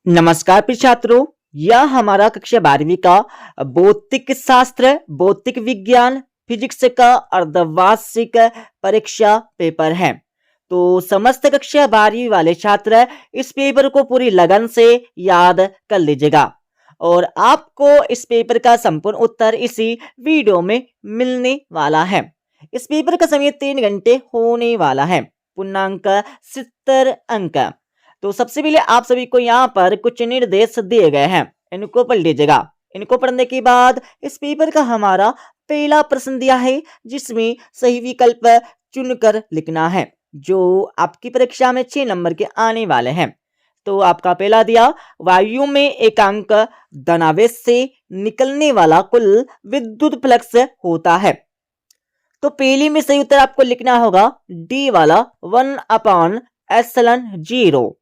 नमस्कार प्रिय छात्रों, यह हमारा कक्षा 12वीं का भौतिक शास्त्र, भौतिक विज्ञान, फिजिक्स का अर्धवार्षिक परीक्षा पेपर है। तो समस्त कक्षा 12वीं वाले छात्र इस पेपर को पूरी लगन से याद कर लीजिएगा और आपको इस पेपर का संपूर्ण उत्तर इसी वीडियो में मिलने वाला है। इस पेपर का समय 3 घंटे होने वाला है। पूर्णांक 70 अंक। तो सबसे पहले आप सभी को यहाँ पर कुछ निर्देश दिए गए हैं, इनको पढ़ लीजिएगा। इनको पढ़ने के बाद इस पेपर का हमारा पहला प्रश्न दिया है जिसमें सही विकल्प चुनकर लिखना है, जो आपकी परीक्षा में 6 नंबर के आने वाले हैं। तो आपका पहला दिया, वायु में एकांक धनावेश से निकलने वाला कुल विद्युत फ्लक्स होता है। तो पहले में सही उत्तर आपको लिखना होगा डी वाला 1/ε0।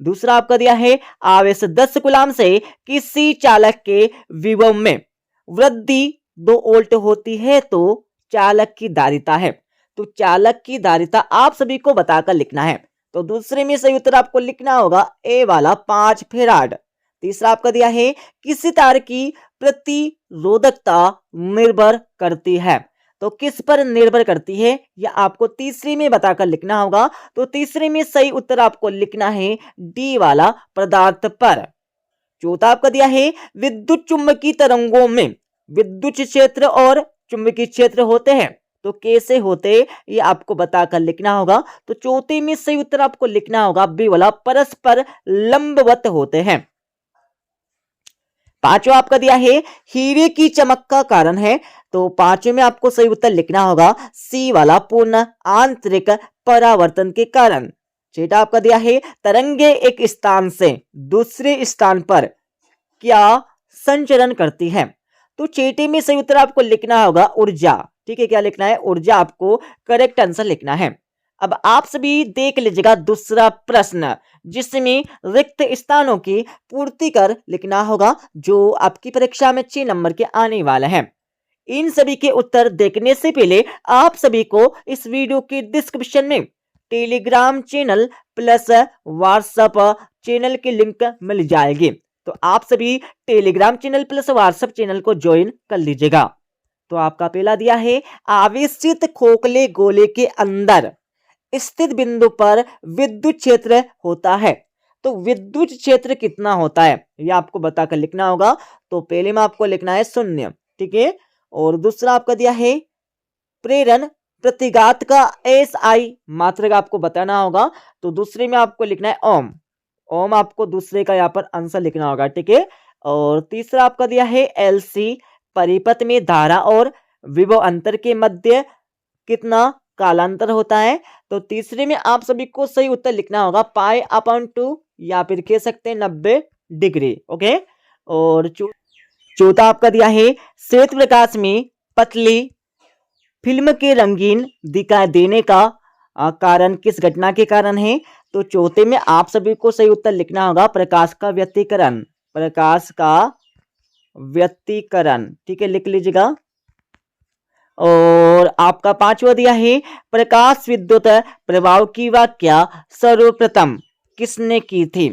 दूसरा आपका दिया है, आवेश 10 कूलाम से किसी चालक के विभव में वृद्धि 2 वोल्ट होती है तो चालक की धारिता है। तो चालक की धारिता आप सभी को बताकर लिखना है। तो दूसरे में सही उत्तर आपको लिखना होगा ए वाला 5 फेराड। तीसरा आपका दिया है, किसी तार की प्रतिरोधकता निर्भर करती है। तो किस पर निर्भर करती है यह आपको तीसरे में बताकर लिखना होगा। तो तीसरे में सही उत्तर आपको लिखना है डी वाला पदार्थ पर। चौथा आपका दिया है, विद्युत चुंबकीय तरंगों में विद्युत क्षेत्र और चुंबकीय क्षेत्र होते हैं। तो कैसे होते ये आपको बताकर लिखना होगा। तो चौथे में सही उत्तर आपको लिखना होगा बी वाला परस्पर लंबवत होते हैं। पांचवा आपका दिया है, हीरे की चमक का कारण है। तो पांचवें में आपको सही उत्तर लिखना होगा सी वाला पूर्ण आंतरिक परावर्तन के कारण। छठा आपका दिया है, तरंगे एक स्थान से दूसरे स्थान पर क्या संचरण करती है। तो छठे में सही उत्तर आपको लिखना होगा ऊर्जा। ठीक है, क्या लिखना है? ऊर्जा आपको करेक्ट आंसर लिखना है। अब आप सभी देख लीजिएगा दूसरा प्रश्न, जिसमें रिक्त स्थानों की पूर्ति कर लिखना होगा, जो आपकी परीक्षा में 6 नंबर के आने वाले हैं। इन सभी के उत्तर देखने से पहले आप सभी को इस वीडियो के डिस्क्रिप्शन में Telegram channel plus WhatsApp channel की लिंक मिल जाएगी। तो आप सभी Telegram channel plus WhatsApp channel को ज्वाइन कर लीजिएगा। तो आपका पहला दिया है, आवेशित खोखले गोले के अंदर स्थित बिंदु पर विद्युत क्षेत्र होता है। तो विद्युत क्षेत्र कितना होता है यह आपको बताकर लिखना होगा। तो पहले में आपको लिखना है 0। ठीक है, और दूसरा आपका दिया है, प्रेरण प्रतिघात का SI मात्रक आपको बताना होगा। तो दूसरे में आपको लिखना है ओम। ओम आपको दूसरे का यहाँ पर आंसर लिखना होगा। ठीक है, और तीसरा आपका दिया है LC, परिपथ में धारा और विभव अंतर के मध्य कितना कालांतर होता है। तो तीसरे में आप सभी को सही उत्तर लिखना होगा π/2 या फिर कह सकते हैं 90 डिग्री। ओके, और चौथा आपका दिया है, श्वेत प्रकाश में पतली फिल्म के रंगीन दिखाई देने का कारण किस घटना के कारण है। तो चौथे में आप सभी को सही उत्तर लिखना होगा प्रकाश का व्यतिकरण। प्रकाश का व्यतिकरण। ठीक है, लिख लीजिएगा। और आपका पांचवा दिया है, प्रकाश विद्युत प्रभाव की व्याख्या सर्वप्रथम किसने की थी।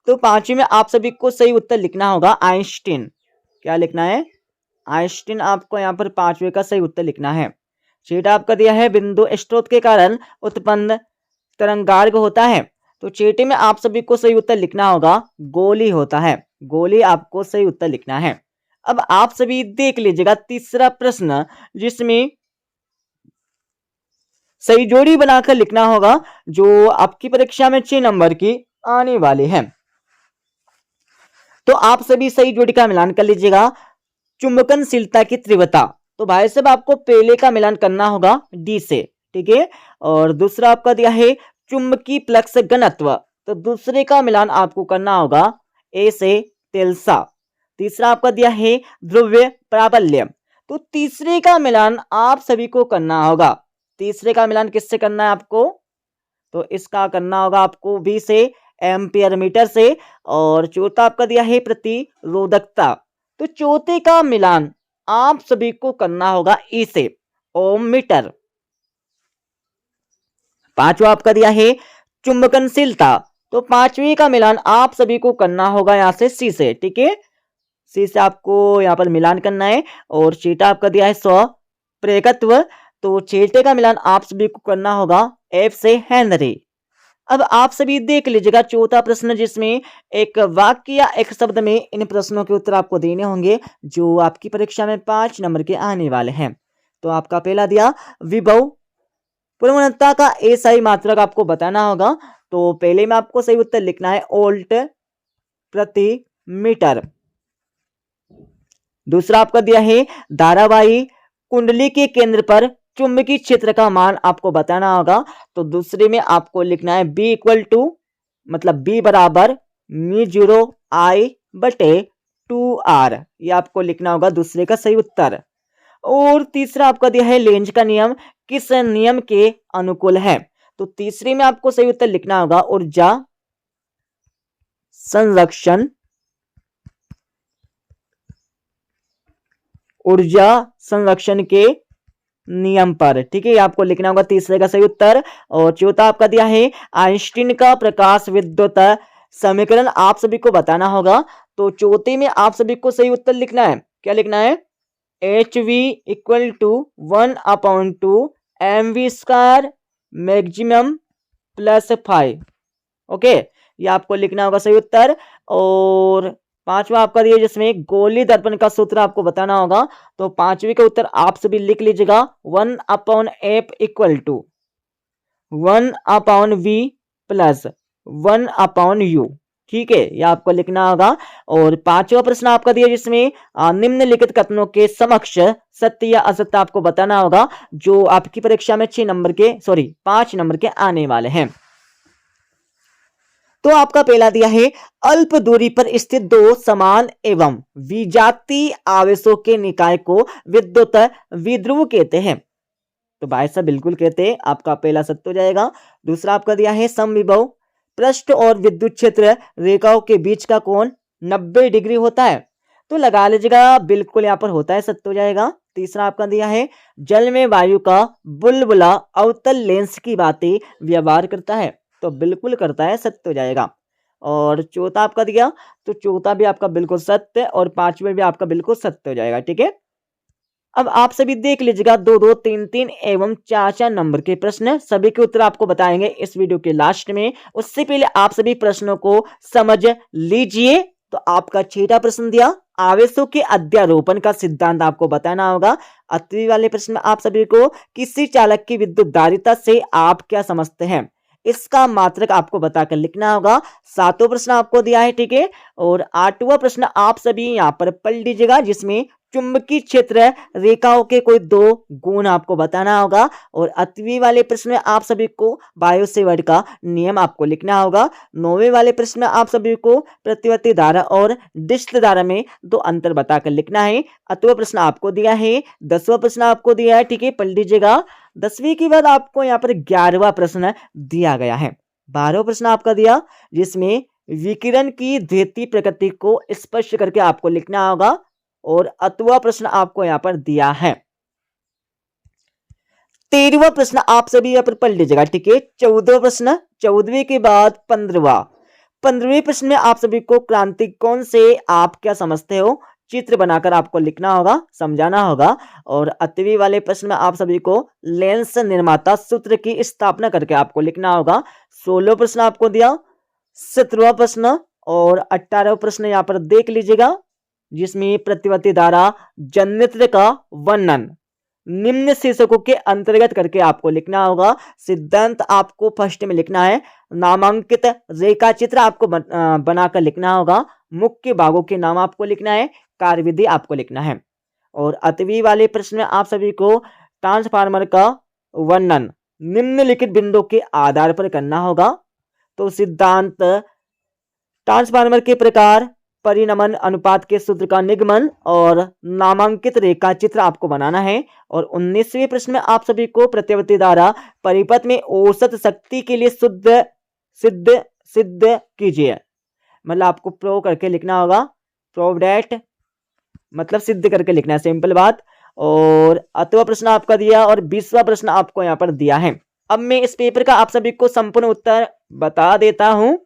तो पांचवे में आप सभी को सही उत्तर लिखना होगा आइंस्टीन। क्या लिखना है? आइंस्टीन आपको यहाँ पर पांचवे का सही उत्तर लिखना है। छठा आपका दिया है, बिंदु स्रोत के कारण उत्पन्न तरंगार्घ होता है। तो छठे में आप सभी को सही उत्तर लिखना होगा गोली होता है। गोली आपको सही उत्तर लिखना है। अब आप सभी देख लीजिएगा तीसरा प्रश्न, जिसमें सही जोड़ी बनाकर लिखना होगा, जो आपकी परीक्षा में 6 नंबर की आने वाले हैं। तो आप सभी सही जोड़ी का मिलान कर लीजिएगा। चुंबकनशीलता की तीव्रता, तो भाई साहब आपको पहले का मिलान करना होगा डी से। ठीक है, और दूसरा आपका दिया है चुंबकीय फ्लक्स घनत्व, तो दूसरे का मिलान आपको करना होगा ए से तेलसा। तीसरा आपका दिया है ध्रुवीय प्राबल्य, तो तीसरे का मिलान आप सभी को करना होगा। तीसरे का मिलान किससे करना है आपको? तो इसका करना होगा आपको V से, एम्पियर मीटर से। और चौथा आपका दिया है प्रतिरोधकता, तो चौथे का मिलान आप सभी को करना होगा E से, ओम मीटर। पांचवा आपका दिया है चुंबकनशीलता, तो पांचवी का मिलान आप सभी को करना होगा यहाँ से सी से, ठीक है। सी से आपको यहाँ पर मिलान करना है और चीटा आपका दिया है स्वप्रेरकत्व, तो चीटे का मिलान आप सभी को करना होगा एफ से हेनरी। अब आप सभी देख लीजिएगा चौथा प्रश्न, जिसमें एक वाक्य या एक शब्द में इन प्रश्नों के उत्तर आपको देने होंगे जो आपकी परीक्षा में 5 नंबर के आने वाले हैं। तो आपका पहला दिया विभव प्रवणता का एसआई मात्रक आपको बताना होगा। तो पहले में आपको सही उत्तर लिखना है वोल्ट प्रति मीटर। दूसरा आपका दिया है धारावाही कुंडली के केंद्र पर चुंबकीय क्षेत्र का मान आपको बताना होगा। तो दूसरे में आपको लिखना है बी इक्वल टू, मतलब बी बराबर μ0 I बटे 2R, ये आपको लिखना होगा दूसरे का सही उत्तर। और तीसरा आपका दिया है लेंज का नियम किस नियम के अनुकूल है। तो तीसरे में आपको सही उत्तर लिखना होगा ऊर्जा संरक्षण के नियम पर, ठीक है, आपको लिखना होगा तीसरे का सही उत्तर। और चौथा आपका दिया है आइंस्टीन का प्रकाश विद्युत समीकरण आप सभी को बताना होगा। तो चौथे में आप सभी को सही उत्तर लिखना है, क्या लिखना है, HV equal to 1/2 mv square maximum plus 5, okay, ये आपको लिखना होगा सही उत्तर। और पांचवा आपका दिया जिसमें गोली दर्पण का सूत्र आपको बताना होगा। तो पांचवी का उत्तर आप सभी लिख लीजिएगा 1/f equal to 1/v plus 1/u, ठीक है, यह आपको लिखना होगा। और पांचवा प्रश्न आपका दिया जिसमें निम्नलिखित कथनों के समक्ष सत्य या असत्य आपको बताना होगा जो आपकी परीक्षा में 5 नंबर के आने वाले हैं। तो आपका पहला दिया है अल्प दूरी पर स्थित दो समान एवं विजातीय आवेशों के निकाय को विद्युत विध्रुव कहते हैं। तो भाई साहब बिल्कुल कहते हैं, आपका पहला सत्य हो जाएगा। दूसरा आपका दिया है समविभव पृष्ठ और विद्युत क्षेत्र रेखाओं के बीच का कोण 90 डिग्री होता है। तो लगा लीजिएगा बिल्कुल यहाँ पर होता है, सत्य हो जाएगा। तीसरा आपका दिया है जल में वायु का बुलबुला अवतल लेंस की भांति व्यवहार करता है। तो बिल्कुल करता है, सत्य हो जाएगा। और चौथा आपका दिया, तो चौथा भी आपका बिल्कुल सत्य और पांचवें भी आपका बिल्कुल सत्य हो जाएगा, ठीक है। अब आप सभी देख लीजिएगा 2-2, 3-3 एवं 4-4 नंबर के प्रश्न, सभी के उत्तर आपको बताएंगे इस वीडियो के लास्ट में। उससे पहले आप सभी प्रश्नों को समझ लीजिए। तो आपका छठा प्रश्न दिया आवेशों के अध्यारोपण का सिद्धांत आपको बताना होगा। 8वीं वाले प्रश्न में आप सभी को किसी चालक की विद्युत धारिता से आप क्या समझते हैं, इसका मात्रक आपको बताकर लिखना होगा। 7वां प्रश्न आपको दिया है, ठीक है। और 8वां प्रश्न आप सभी यहां पर पढ़ लीजिएगा जिसमें चुंबकीय क्षेत्र रेखाओं के कोई 2 गुण आपको बताना होगा। और 8वीं वाले प्रश्न में आप सभी को बायो सेवर्ट का नियम आपको लिखना होगा। 9वें वाले प्रश्न में आप सभी को प्रतिवर्ती धारा और डिस्क धारा में 2 अंतर बताकर लिखना है। 8वां प्रश्न आपको दिया है। 10वां प्रश्न आपको दिया है, ठीक है, पढ़ लीजिएगा। 10वीं के बाद आपको यहाँ पर 11वां प्रश्न दिया गया है। 12वां प्रश्न आपका दिया जिसमें विकिरण की द्वितीय प्रकृति को स्पष्ट करके आपको लिखना होगा। और 8वां प्रश्न आपको यहां पर दिया है। 13वां प्रश्न आप सभी यहां पर पढ़ लीजिएगा, ठीक है। 14वां प्रश्न, 14वें के बाद 15वें प्रश्न में आप सभी को क्रांति कौन से आप क्या समझते हो चित्र बनाकर आपको लिखना होगा, समझाना होगा। और 8वीं वाले प्रश्न में आप सभी को लेंस निर्माता सूत्र की स्थापना करके आपको लिखना होगा। 16वां प्रश्न आपको दिया। 17वां प्रश्न और 18वां प्रश्न यहां पर देख लीजिएगा जिसमें प्रतिवर्ती धारा जन्यत्र का वर्णन निम्न शीर्षकों के अंतर्गत करके आपको लिखना होगा। सिद्धांत आपको फर्स्ट में लिखना है। नामांकित रेखा चित्र आपको बनाकर लिखना होगा। मुख्य भागों के नाम आपको लिखना है। कार्यविधि आपको लिखना है। और 8वीं वाले प्रश्न में आप सभी को ट्रांसफार्मर का वर्णन निम्नलिखित बिंदुओं के आधार पर करना होगा। तो सिद्धांत, ट्रांसफार्मर के प्रकार, परिणमन अनुपात के सूत्र का निगमन और नामांकित रेखा चित्र आपको बनाना है। और 19वें प्रश्न में आप सभी को प्रतिवर्ती धारा परिपथ में औसत शक्ति के लिए सिद्ध कीजिए, मतलब आपको प्रूव करके लिखना होगा। प्रूव दैट मतलब सिद्ध करके लिखना है, सिंपल बात। और 8वां प्रश्न आपका दिया और 20वां प्रश्न आपको यहाँ पर दिया है। अब मैं इस पेपर का आप सभी को संपूर्ण उत्तर बता देता हूं।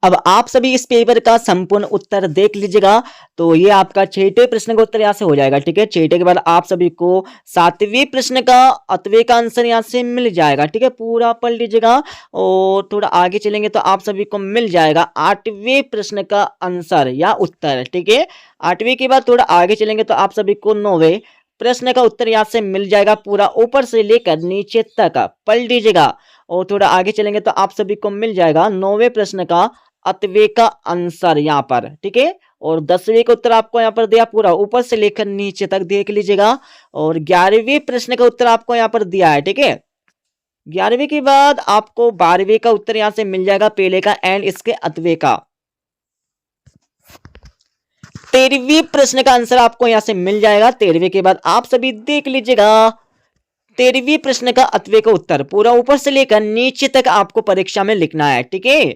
अब आप सभी इस पेपर का संपूर्ण उत्तर देख लीजिएगा। तो ये आपका छठे प्रश्न का उत्तर यहाँ से हो जाएगा। ठीक है, छठे के बाद आप सभी को सातवें प्रश्न का अतवे का आंसर यहाँ से मिल जाएगा। ठीक है, पूरा पढ़ लीजिएगा और थोड़ा आगे चलेंगे तो आप सभी को मिल जाएगा आठवें प्रश्न का आंसर या उत्तर। ठीक है, आठवीं के बाद थोड़ा आगे चलेंगे तो आप सभी को नौवें प्रश्न का उत्तर यहाँ से मिल जाएगा। पूरा ऊपर से लेकर नीचे तक पढ़ लीजिएगा और थोड़ा आगे चलेंगे तो आप सभी को मिल जाएगा नौवें प्रश्न का अतवे का आंसर यहाँ पर। ठीक है, और 10वें का उत्तर आपको यहाँ पर दिया, पूरा ऊपर से लेकर नीचे तक देख लीजिएगा। और 11वें प्रश्न का उत्तर आपको यहाँ पर दिया है। ठीक है, 11वें के बाद आपको 12वें का उत्तर यहाँ से मिल जाएगा, पहले का एंड इसके अतवे का। 13वें प्रश्न का आंसर आपको यहाँ से मिल जाएगा। 13वें के बाद आप सभी देख लीजिएगा 13वें प्रश्न का अतवे का उत्तर, पूरा ऊपर से लेकर नीचे तक आपको परीक्षा में लिखना है। ठीक है,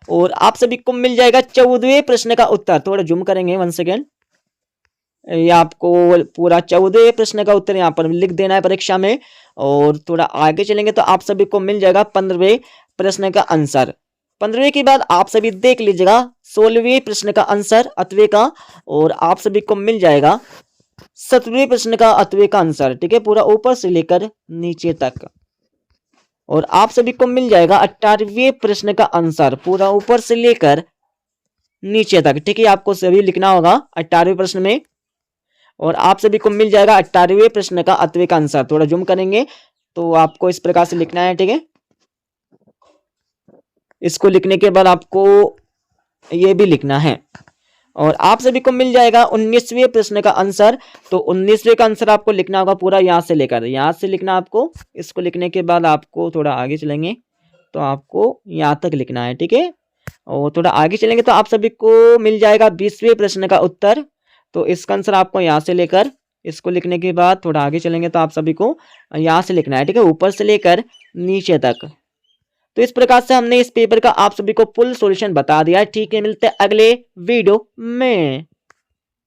और आप सभी को मिल जाएगा 14वें प्रश्न का उत्तर। थोड़ा जूम करेंगे, 1 सेकेंड। ये आपको पूरा 14वें प्रश्न का उत्तर यहाँ पर लिख देना है परीक्षा में। और थोड़ा आगे चलेंगे तो आप सभी को मिल जाएगा 15वें प्रश्न का आंसर। 15वें के बाद आप सभी देख लीजिएगा 16वें प्रश्न का आंसर अतवे का, और आप सभी को मिल जाएगा 17वें प्रश्न का अतवे का आंसर। ठीक है, पूरा ऊपर से लेकर नीचे तक। और आप सभी को मिल जाएगा 18वें प्रश्न का आंसर, पूरा ऊपर से लेकर नीचे तक। ठीक है, आपको सभी लिखना होगा 18वें प्रश्न में। और आप सभी को मिल जाएगा 18वें प्रश्न का अतवे का आंसर। थोड़ा जूम करेंगे तो आपको इस प्रकार से लिखना है। ठीक है, इसको लिखने के बाद आपको ये भी लिखना है। और आप सभी को मिल जाएगा 19वें प्रश्न का आंसर। तो 19वें का आंसर आपको लिखना होगा पूरा यहाँ से लेकर यहाँ से लिखना आपको। इसको लिखने के बाद आपको थोड़ा आगे चलेंगे तो आपको यहाँ तक लिखना है। ठीक है, और थोड़ा आगे चलेंगे तो आप सभी को मिल जाएगा 20वें प्रश्न का उत्तर। तो इसका आंसर आपको यहाँ से लेकर इसको लिखने के बाद थोड़ा आगे चलेंगे तो आप सभी को यहाँ से लिखना है। ठीक है, ऊपर से लेकर नीचे तक। तो इस प्रकार से हमने इस पेपर का आप सभी को फुल सॉल्यूशन बता दिया है। ठीक है, मिलते हैं अगले वीडियो में।